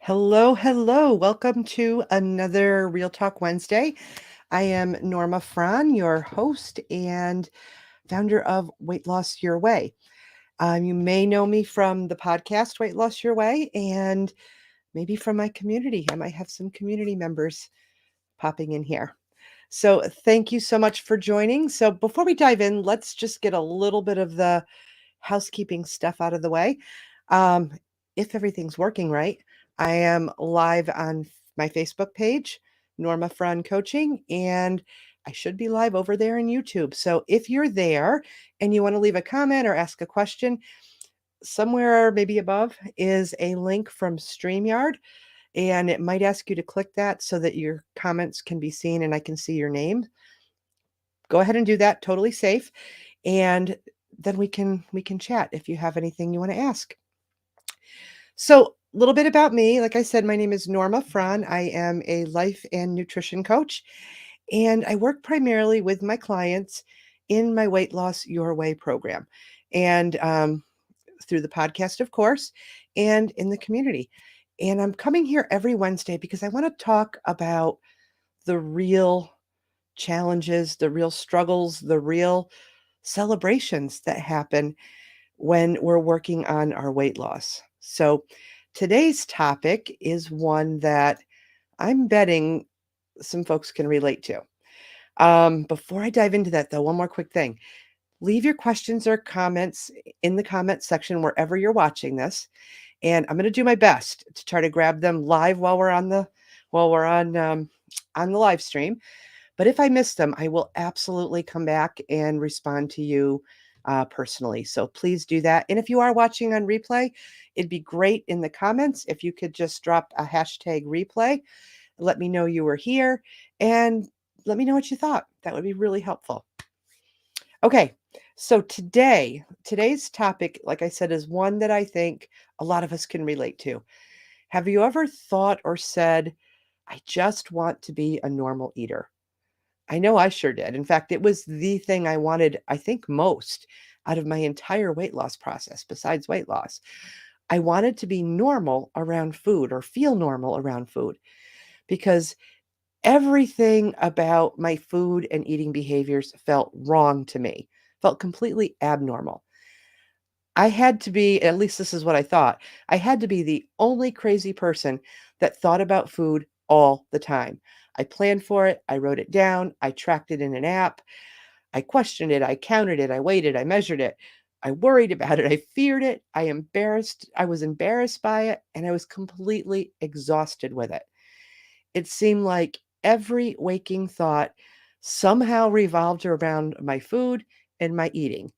Hello, hello. Welcome to another Real Talk Wednesday. I am Norma Fran, your host and founder of Weight Loss Your Way. You may know me from the podcast Weight Loss Your Way and maybe from my community. I might have some community members popping in here. So, thank you so much for joining. So, before we dive in, let's just get a little bit of the housekeeping stuff out of the way. Um, if everything's working right, I am live on my Facebook page, Norma Fran Coaching, and I should be live over there in YouTube. So if you're there and you want to leave a comment or ask a question, somewhere maybe above is a link from StreamYard, and it might ask you to click that so that your comments can be seen and I can see your name. Go ahead and do that, totally safe. And then we can chat if you have anything you want to ask. So, a little bit about me. Like I said, my name is Norma Fran. I am a life and nutrition coach, and I work primarily with my clients in my Weight Loss Your Way program, and through the podcast, of course, and in the community. And I'm coming here every Wednesday because I want to talk about the real challenges, the real struggles, the real celebrations that happen when we're working on our weight loss. So, today's topic is one that I'm betting some folks can relate to. Before I dive into that, though, one more quick thing. Leave your questions or comments in the comment section wherever you're watching this, and I'm going to do my best to try to grab them live while we're on the live stream. But if I miss them, I will absolutely come back and respond to you personally. So please do that. And if you are watching on replay, it'd be great in the comments if you could just drop a hashtag replay. Let me know you were here and let me know what you thought. That would be really helpful. Okay, so today's topic, like I said, is one that I think a lot of us can relate to. Have you ever thought or said, I just want to be a normal eater? I know I sure did. In fact, it was the thing I wanted, I think, most out of my entire weight loss process, besides weight loss. I wanted to be normal around food or feel normal around food because everything about my food and eating behaviors felt wrong to me, felt completely abnormal. I had to be, at least this is what I thought, I had to be the only crazy person that thought about food all the time. I planned for it, I wrote it down, I tracked it in an app, I questioned it, I counted it, I weighed it, I measured it, I worried about it, I feared it, I was embarrassed by it, and I was completely exhausted with it. It seemed like every waking thought somehow revolved around my food and my eating.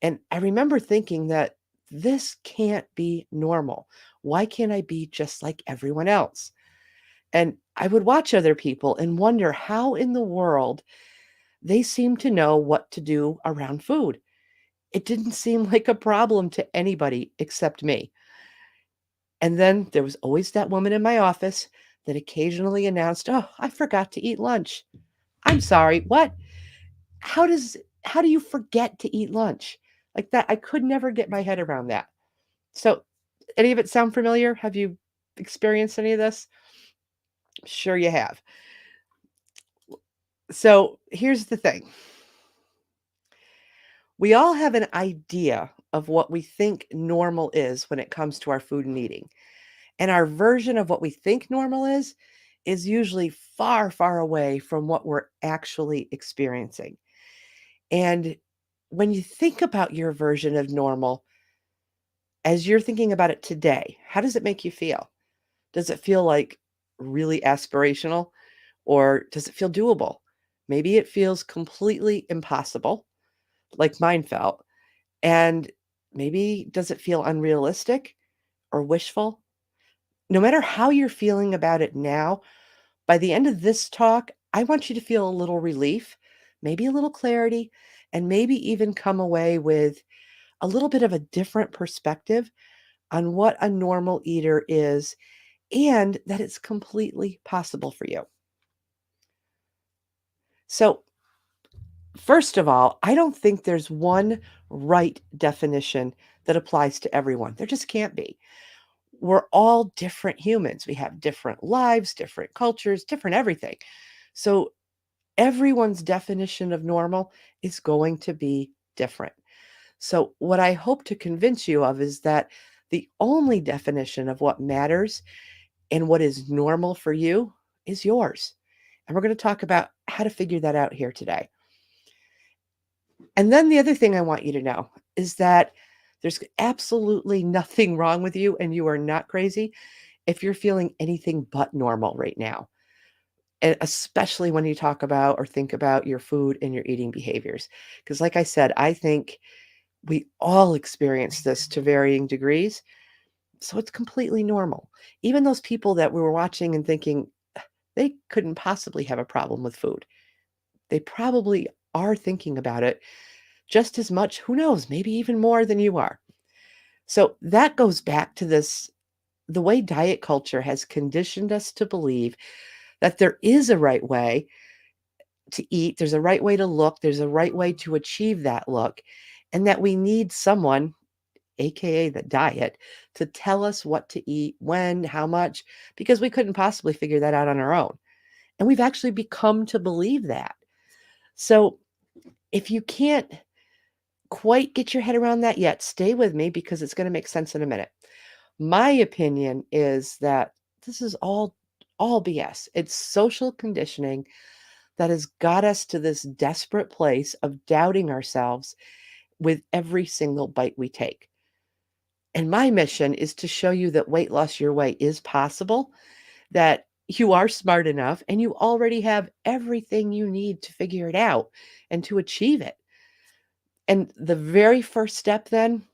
And I remember thinking that this can't be normal. Why can't I be just like everyone else? And I would watch other people and wonder how in the world they seem to know what to do around food. It didn't seem like a problem to anybody except me. And then there was always that woman in my office that occasionally announced, "Oh, I forgot to eat lunch." I'm sorry, what? How does how do you forget to eat lunch? Like that, I could never get my head around that. So, any of it sound familiar? Have you experienced any of this? Sure you have. So, here's the thing. We all have an idea of what we think normal is when it comes to our food and eating. And our version of what we think normal is usually far, far away from what we're actually experiencing. And when you think about your version of normal, as you're thinking about it today, how does it make you feel? Does it feel like really aspirational or does it feel doable? Maybe it feels completely impossible, like mine felt. And maybe does it feel unrealistic or wishful? No matter how you're feeling about it now, by the end of this talk, I want you to feel a little relief, maybe a little clarity, and maybe even come away with a little bit of a different perspective on what a normal eater is and that it's completely possible for you. So, first of all, I don't think there's one right definition that applies to everyone. There just can't be. We're all different humans. We have different lives, different cultures, different everything. So everyone's definition of normal is going to be different. So, what I hope to convince you of is that the only definition of what matters and what is normal for you is yours. And we're going to talk about how to figure that out here today. And then the other thing I want you to know is that there's absolutely nothing wrong with you and you are not crazy if you're feeling anything but normal right now. And especially when you talk about or think about your food and your eating behaviors. Because, like I said, I think we all experience this to varying degrees. So it's completely normal. Even those people that we were watching and thinking they couldn't possibly have a problem with food, they probably are thinking about it just as much, who knows, maybe even more than you are. So that goes back to this the way diet culture has conditioned us to believe that there is a right way to eat, there's a right way to look, there's a right way to achieve that look, and that we need someone, AKA the diet, to tell us what to eat, when, how much, because we couldn't possibly figure that out on our own. And we've actually become to believe that. So if you can't quite get your head around that yet, stay with me because it's going to make sense in a minute. My opinion is that this is all BS. It's social conditioning that has got us to this desperate place of doubting ourselves with every single bite we take. And my mission is to show you that weight loss your way is possible, that you are smart enough and you already have everything you need to figure it out and to achieve it. And the very first step then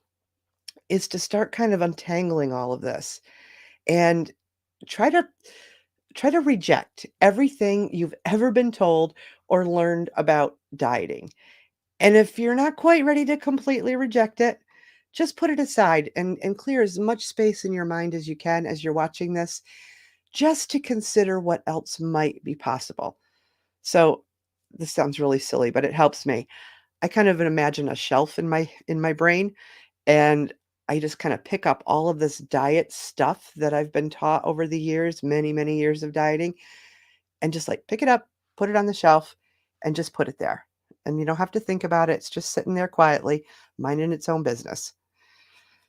is to start kind of untangling all of this and try to try to reject everything you've ever been told or learned about dieting. And if you're not quite ready to completely reject it, just put it aside and clear as much space in your mind as you can as you're watching this, just to consider what else might be possible. So this sounds really silly, but it helps me. I kind of imagine a shelf in my brain, and I just kind of pick up all of this diet stuff that I've been taught over the years, many, many years of dieting, and just like pick it up, put it on the shelf, and just put it there. And you don't have to think about it. It's just sitting there quietly, minding its own business.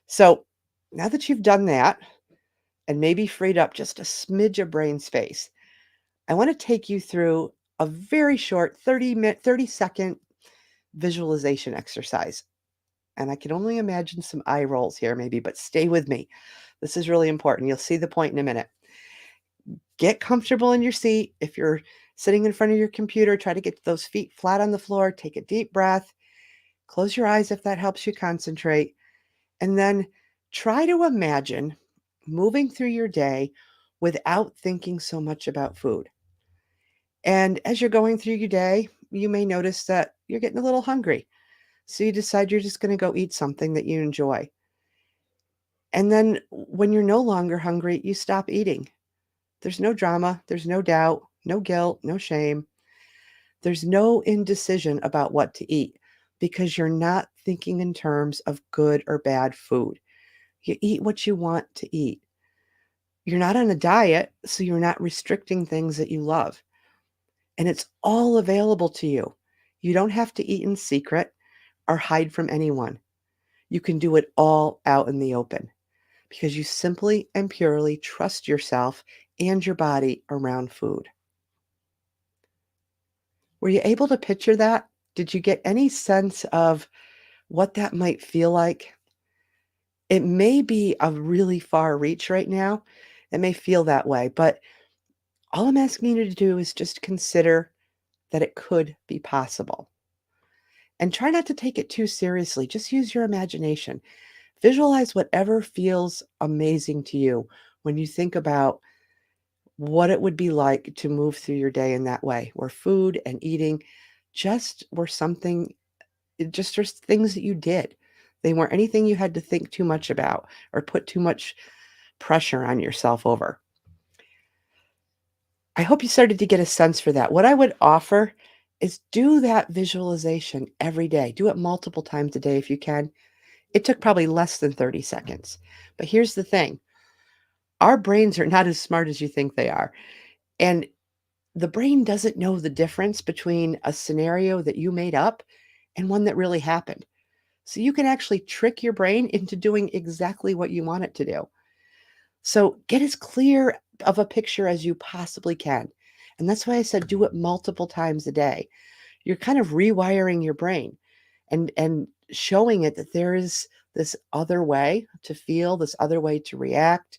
So now that you've done that and maybe freed up just a smidge of brain space, I want to take you through a very short 30-second visualization exercise. And I can only imagine some eye rolls here, maybe, but stay with me. This is really important. You'll see the point in a minute. Get comfortable in your seat. If you're sitting in front of your computer, try to get those feet flat on the floor. Take a deep breath. Close your eyes if that helps you concentrate. And then try to imagine moving through your day without thinking so much about food. And as you're going through your day, you may notice that you're getting a little hungry. So you decide you're just going to go eat something that you enjoy. And then when you're no longer hungry, you stop eating. There's no drama, there's no doubt, no guilt, no shame. There's no indecision about what to eat because you're not thinking in terms of good or bad food. You eat what you want to eat. You're not on a diet, so you're not restricting things that you love. And it's all available to you. You don't have to eat in secret or hide from anyone. You can do it all out in the open because you simply and purely trust yourself and your body around food. Were you able to picture that? Did you get any sense of what that might feel like? It may be a really far reach right now. It may feel that way, but all I'm asking you to do is just consider that it could be possible. And try not to take it too seriously. Just use your imagination. Visualize whatever feels amazing to you when you think about what it would be like to move through your day in that way, where food and eating just were something, it just just things that you did. They weren't anything you had to think too much about or put too much pressure on yourself over. I hope you started to get a sense for that. What I would offer is do that visualization every day. Do it multiple times a day if you can. It took probably less than 30 seconds. But here's the thing. Our brains are not as smart as you think they are. And the brain doesn't know the difference between a scenario that you made up and one that really happened. So you can actually trick your brain into doing exactly what you want it to do. So get as clear of a picture as you possibly can. And that's why I said do it multiple times a day. You're kind of rewiring your brain and showing it that there is this other way to feel, this other way to react,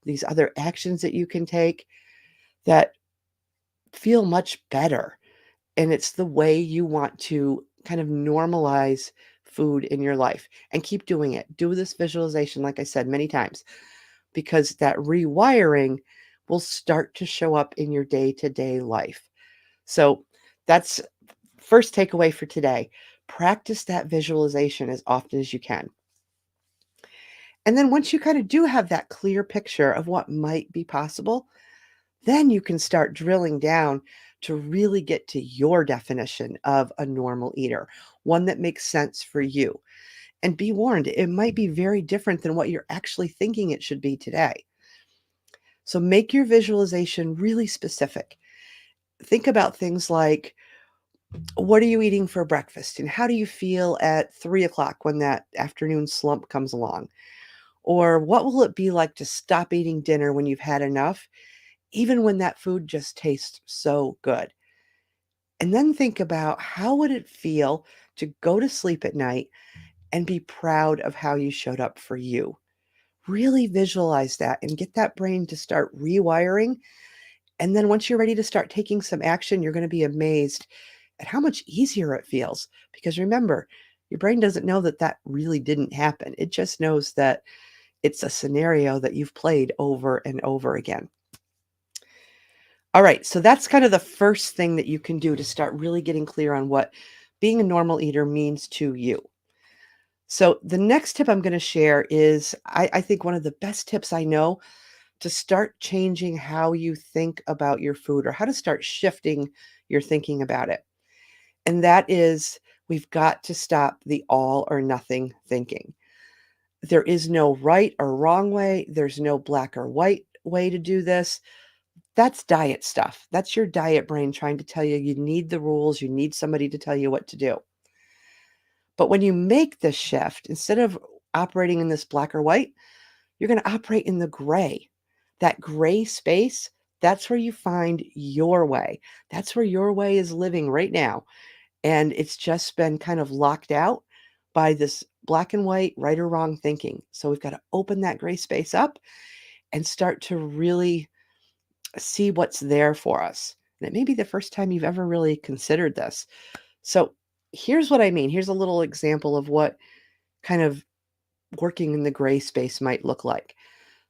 these other actions that you can take that feel much better. And it's the way you want to kind of normalize food in your life and keep doing it. Do this visualization, like I said many times, because that rewiring will start to show up in your day to day life. So that's first takeaway for today. Practice that visualization as often as you can. And then once you kind of do have that clear picture of what might be possible, then you can start drilling down to really get to your definition of a normal eater, one that makes sense for you. And be warned, it might be very different than what you're actually thinking it should be today. So make your visualization really specific. Think about things like, what are you eating for breakfast? And how do you feel at 3 o'clock when that afternoon slump comes along? Or what will it be like to stop eating dinner when you've had enough, even when that food just tastes so good? And then think about, how would it feel to go to sleep at night and be proud of how you showed up for you? Really visualize that and get that brain to start rewiring. And then once you're ready to start taking some action, you're going to be amazed at how much easier it feels. Because remember, your brain doesn't know that that really didn't happen. It just knows that it's a scenario that you've played over and over again. All right, so that's kind of the first thing that you can do to start really getting clear on what being a normal eater means to you. So the next tip I'm going to share is, I think, one of the best tips I know to start changing how you think about your food, or how to start shifting your thinking about it. And that is, we've got to stop the all or nothing thinking. There is no right or wrong way. There's no black or white way to do this. That's diet stuff. That's your diet brain trying to tell you you need the rules, you need somebody to tell you what to do. But when you make this shift, instead of operating in this black or white, you're going to operate in the gray. That gray space, that's where you find your way. That's where your way is living right now. And it's just been kind of locked out by this black and white, right or wrong thinking. So we've got to open that gray space up and start to really see what's there for us. And it may be the first time you've ever really considered this. So here's what I mean. Here's a little example of what kind of working in the gray space might look like.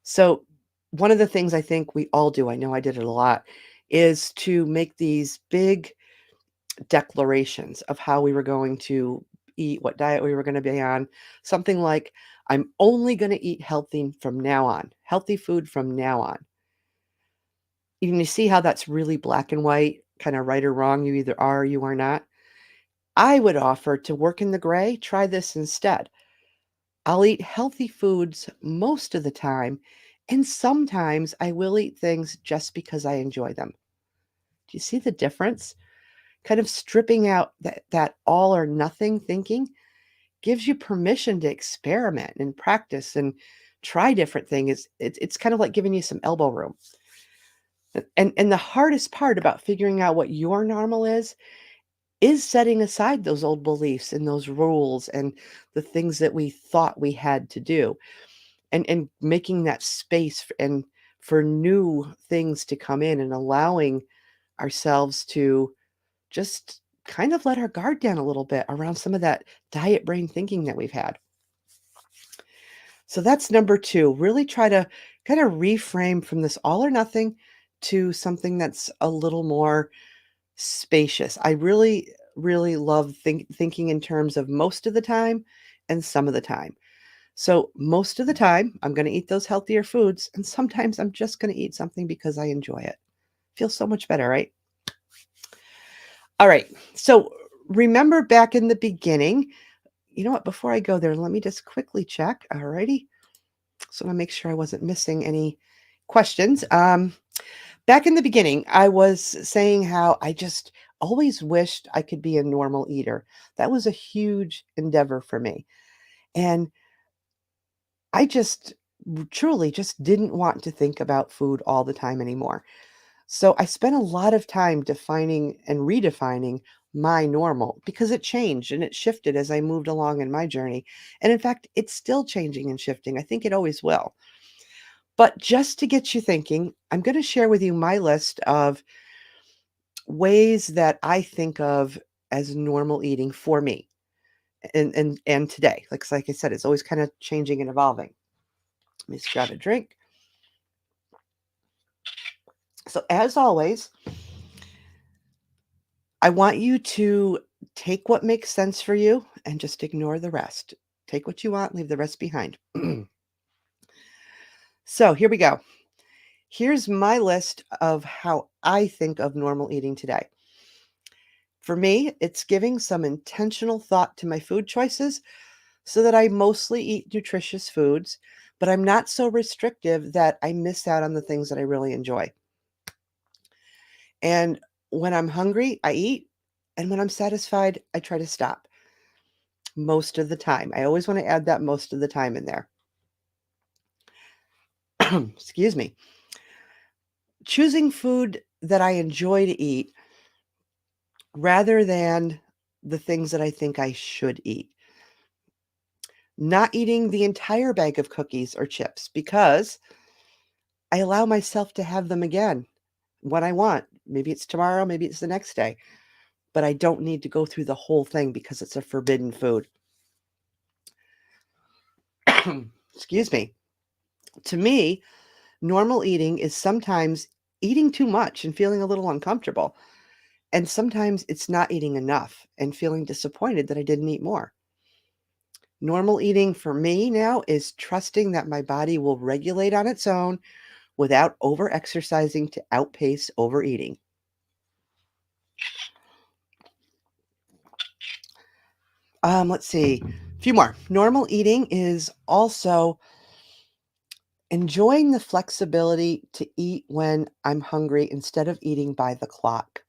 So one of the things I think we all do, I know I did it a lot, is to make these big declarations of how we were going to eat, what diet we were going to be on. Something like, I'm only going to eat healthy from now on, healthy food from now on. You see how that's really black and white, kind of right or wrong. You either are or you are not. I would offer to work in the gray. Try this instead. I'll eat healthy foods most of the time, and sometimes I will eat things just because I enjoy them. Do you see the difference? Kind of stripping out that all or nothing thinking gives you permission to experiment and practice and try different things. It's kind of like giving you some elbow room. And the hardest part about figuring out what your normal is setting aside those old beliefs and those rules and the things that we thought we had to do, and making that space and for new things to come in, and allowing ourselves to just kind of let our guard down a little bit around some of that diet brain thinking that we've had. So that's number 2. Really try to kind of reframe from this all or nothing to something that's a little more spacious. I really, really love thinking in terms of most of the time and some of the time. So most of the time, I'm going to eat those healthier foods, and sometimes I'm just going to eat something because I enjoy it. Feels so much better, right? All right. So remember back in the beginning, you know what? Before I go there, let me just quickly check. All righty. So I want to make sure I wasn't missing any questions. Back in the beginning, I was saying how I just always wished I could be a normal eater. That was a huge endeavor for me. And I just truly just didn't want to think about food all the time anymore. So I spent a lot of time defining and redefining my normal because it changed and it shifted as I moved along in my journey. And in fact, it's still changing and shifting. I think it always will. But just to get you thinking, I'm going to share with you my list of ways that I think of as normal eating for me and today. Like I said, it's always kind of changing and evolving. Let me just grab a drink. So as always, I want you to take what makes sense for you and just ignore the rest. Take what you want, leave the rest behind. So here we go. Here's my list of how I think of normal eating today. For me, it's giving some intentional thought to my food choices so that I mostly eat nutritious foods, but I'm not so restrictive that I miss out on the things that I really enjoy. And when I'm hungry, I eat. And when I'm satisfied, I try to stop most of the time. I always want to add that most of the time in there. Excuse me. Choosing food that I enjoy to eat rather than the things that I think I should eat. Not eating the entire bag of cookies or chips because I allow myself to have them again when I want. Maybe it's tomorrow, maybe it's the next day, but I don't need to go through the whole thing because it's a forbidden food. Excuse me. To me, normal eating is sometimes eating too much and feeling a little uncomfortable. And sometimes it's not eating enough and feeling disappointed that I didn't eat more. Normal eating for me now is trusting that my body will regulate on its own without over exercising to outpace overeating. Let's see. A few more. Normal eating is also enjoying the flexibility to eat when I'm hungry instead of eating by the clock.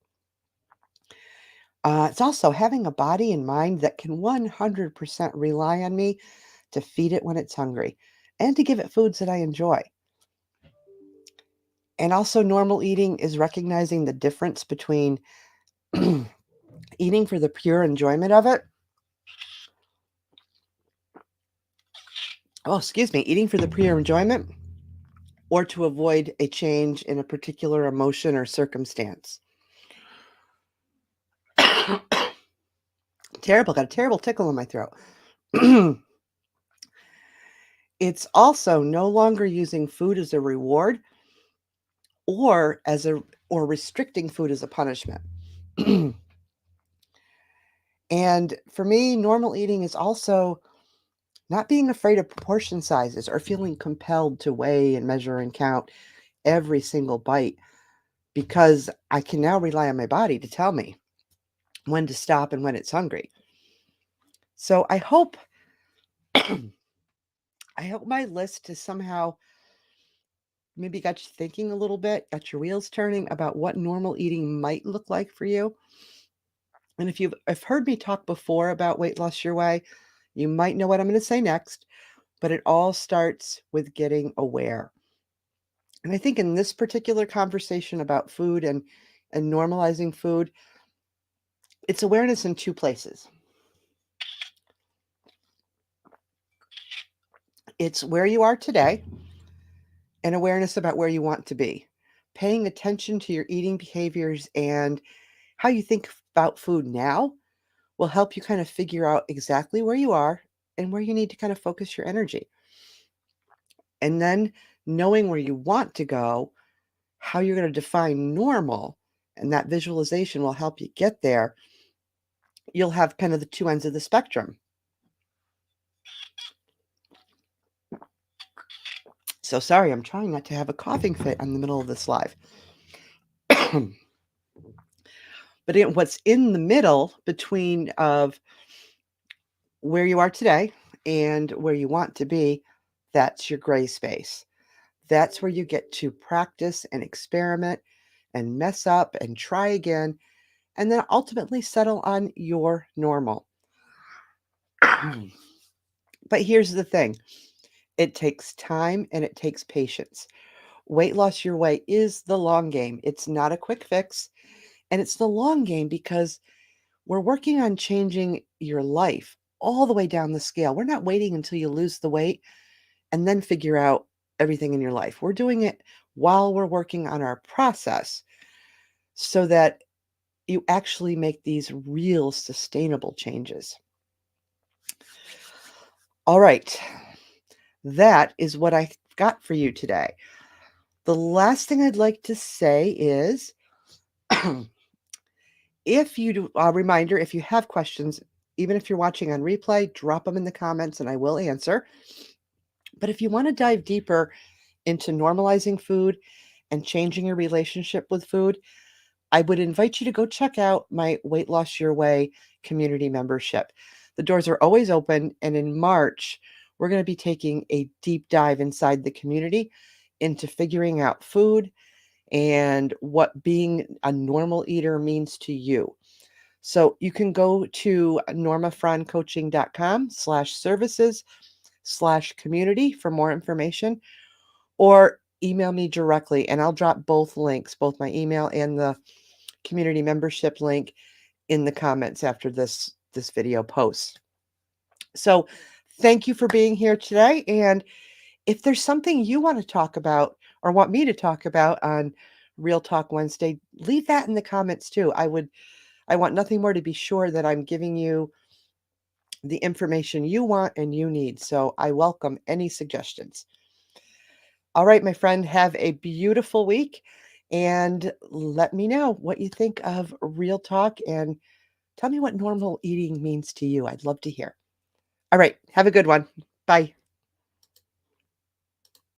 It's also having a body and mind that can 100% rely on me to feed it when it's hungry and to give it foods that I enjoy. And also, normal eating is recognizing the difference between eating for the pure enjoyment of it. Oh, excuse me, eating for the pure enjoyment or to avoid a change in a particular emotion or circumstance. Terrible, got a terrible tickle in my throat. It's also no longer using food as a reward or as a or restricting food as a punishment. And for me, normal eating is also not being afraid of proportion sizes or feeling compelled to weigh and measure and count every single bite because I can now rely on my body to tell me when to stop and when it's hungry. So I hope my list has somehow maybe got you thinking a little bit, got your wheels turning about what normal eating might look like for you. And if you've heard me talk before about weight loss your way, you might know what I'm going to say next, but it all starts with getting aware. And I think in this particular conversation about food and normalizing food, it's awareness in two places. It's where you are today and awareness about where you want to be. Paying attention to your eating behaviors and how you think about food now will help you kind of figure out exactly where you are and where you need to kind of focus your energy. And then knowing where you want to go, how you're going to define normal, and that visualization will help you get there. You'll have kind of the two ends of the spectrum. So sorry, I'm trying not to have a coughing fit in the middle of this live. But what's in the middle between of where you are today and where you want to be, that's your gray space. That's where you get to practice and experiment and mess up and try again, and then ultimately settle on your normal. But here's the thing, it takes time and it takes patience. Weight loss your way is the long game. It's not a quick fix, and it's the long game because we're working on changing your life all the way down the scale. We're not waiting until you lose the weight and then figure out everything in your life. We're doing it while we're working on our process so that you actually make these real sustainable changes. All right, that is what I got for you today. The last thing I'd like to say is if you do, a reminder, if you have questions, even if you're watching on replay, drop them in the comments and I will answer. But if you want to dive deeper into normalizing food and changing your relationship with food, I would invite you to go check out my Weight Loss Your Way community membership. The doors are always open, and in March, we're going to be taking a deep dive inside the community into figuring out food and what being a normal eater means to you. So you can go to normafrancoaching.com/services/community for more information, or email me directly and I'll drop both links, both my email and the community membership link in the comments after this video posts. So thank you for being here today. And if there's something you want to talk about or want me to talk about on Real Talk Wednesday, leave that in the comments too. I want nothing more to be sure that I'm giving you the information you want and you need. So I welcome any suggestions. All right, my friend, have a beautiful week and let me know what you think of Real Talk and tell me what normal eating means to you. I'd love to hear. All right, have a good one. Bye.